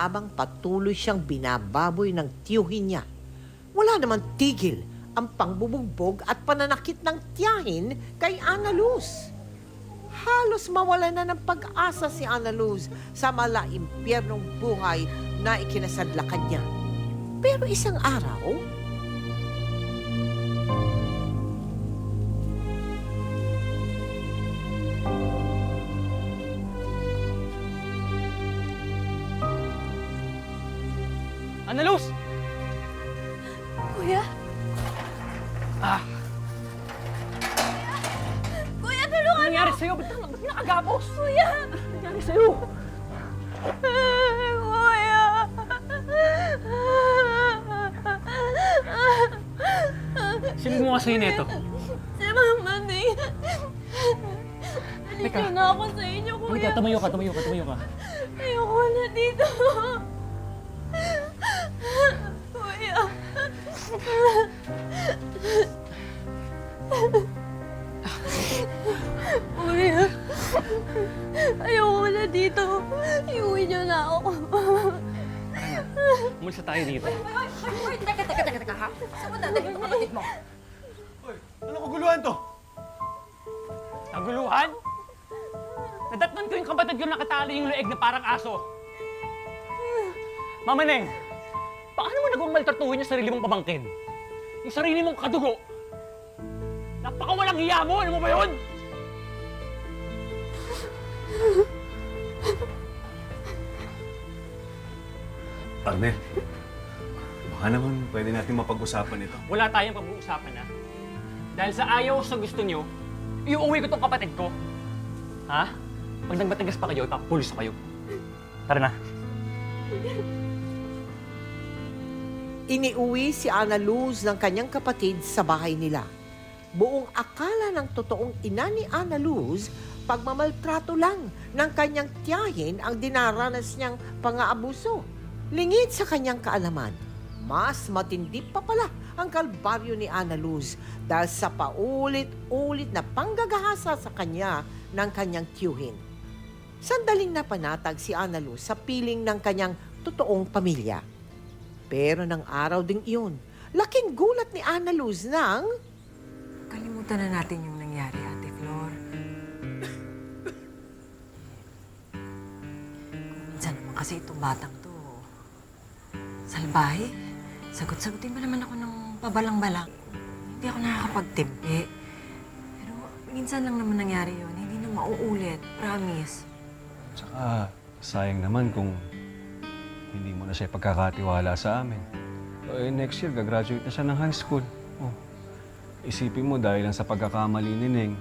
habang patuloy siyang binababoy ng tiyuhin niya. Wala naman tigil ang pangbubugbog at pananakit ng tiyahin kay Ana Luz. Halos mawala na ng pag-asa si Ana Luz sa malaimpyernong buhay na ikinasadlakan niya. Pero isang araw, Ana Luz! Kuya? Ah! Kuya, tulungan Ano nangyari sa'yo? Ba't ka nakagapos? Kuya! Ano nangyari sa'yo? Kuya! Sino mo sa'yo nito? Si Mama Ning. Teka. Halika na ako sa inyo, Kuya. Halika, tumayo ka. Ayoko na dito. Kuya. Kuya. Ayoko na dito. Iuwi niyo na ako. Umalis na tayo dito. Hoy, teka, ha? Saan mo dadalhin itong kapatid mo? Ano kaguluhan to? Naguluhan? Nadatnan ko yung kapatid ko nakatali yung leeg na parang aso. Mama Neng, paano mo nagawang maltratuhin yung sarili mong pamangkin? Yung sarili mong kadugo? Napakawalang hiya mo! Ano mo ba yun? Arnel, baka naman pwede natin mapag-usapan ito. Wala tayong pag-uusapan na. Dahil sa ayaw sa gusto nyo, iuwi ko tong kapatid ko. Ha? Pag nagmatigas pa kayo, ipapulis ko kayo. Tara na. iniuwi si Ana Luz ng kanyang kapatid sa bahay nila. Buong akala ng totoong ina ni Ana Luz, pagmamaltrato lang ng kanyang tiyahin ang dinaranas niyang pang-aabuso. Lingid sa kanyang kaalaman, mas matindi pa pala ang kalbaryo ni Ana Luz dahil sa paulit-ulit na panggagahasa sa kanya ng kanyang tiyuhin. Sandaling napanatag si Ana Luz sa piling ng kanyang totoong pamilya. Pero ng araw ding iyon, laking gulat ni Ana Luz nang Kalimutan na natin yung nangyari, Ate Flor. Minsan naman kasi itong batang to, salbahe. Sagot-sagutin ba naman ako ng pabalang-balang? Hindi ako nakakapagtimpi. Pero minsan lang naman nangyari yun. Hindi na mauulit. Promise. Tsaka, sayang naman kung hindi mo na siya pagkakatiwala sa amin. Next year, gagraduate na siya ng high school. Oh. Isipin mo, dahil lang sa pagkakamali ni Neng,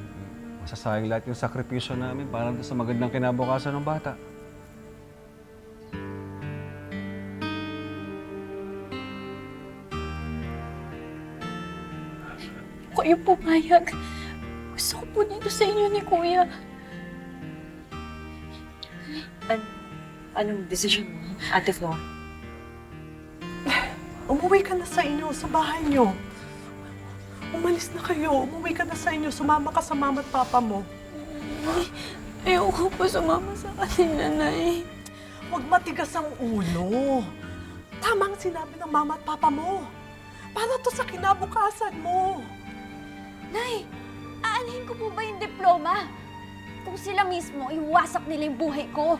masasayang lahat yung sakripisyo namin para sa magandang kinabukasan ng bata. Kayo pumayag. Gusto ko po dito sa inyo ni Kuya. Anong decision mo, Ate Flor? Umuwi ka na sa inyo, sa bahay niyo. Umalis na kayo. Umuwi ka na sa inyo. Sumama ka sa mama at papa mo. Ayoko po sumama sa kanila, Nay. Huwag matigas ang ulo. Tama ang sinabi ng mama at papa mo. Para to sa kinabukasan mo. Nay, aanhin ko po ba yung diploma? Kung sila mismo, iwasak nila yung buhay ko.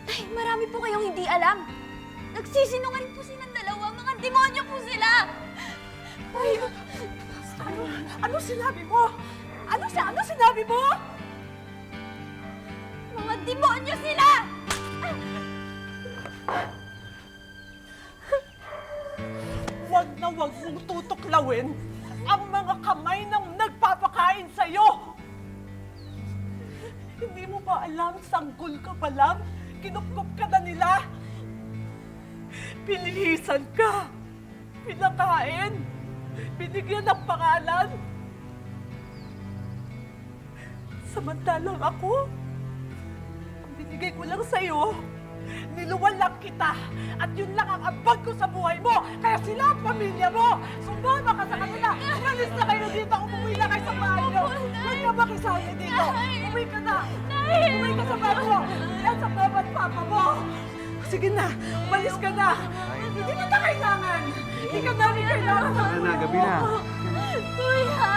Nay, marami po kayong hindi alam. Nagsisinungaling po silang dalawa. Mga demonyo po sila! Ay, ano sinabi mo? Ano sinabi mo? Mga demonyo sila! Huwag na huwag mong tutuklawin ang mga kamay ng nagpapakain sa'yo. Hindi mo ba alam, sanggol ka pa lang? Kinupkup ka na nila? Pinihisan ka, pinakain, binigyan ng pangalan. Samantalang ako, ang binigay ko lang sa'yo, niluwalang kita at yun lang ang ambag ko sa buhay mo. Kaya sila ang pamilya mo. Sumama ka sa kanila. Umalis na kayo dito. Umuwi na kayo sa bahay niyo. Huwag ka makisali dito. Umuwi ka na. Bumalik ka sa bed mo! Yan sa mama at papa mo! Sige na, umalis ka na! Hindi kita kailangan! Hindi ka namin kailangan! gabi na. Kuya!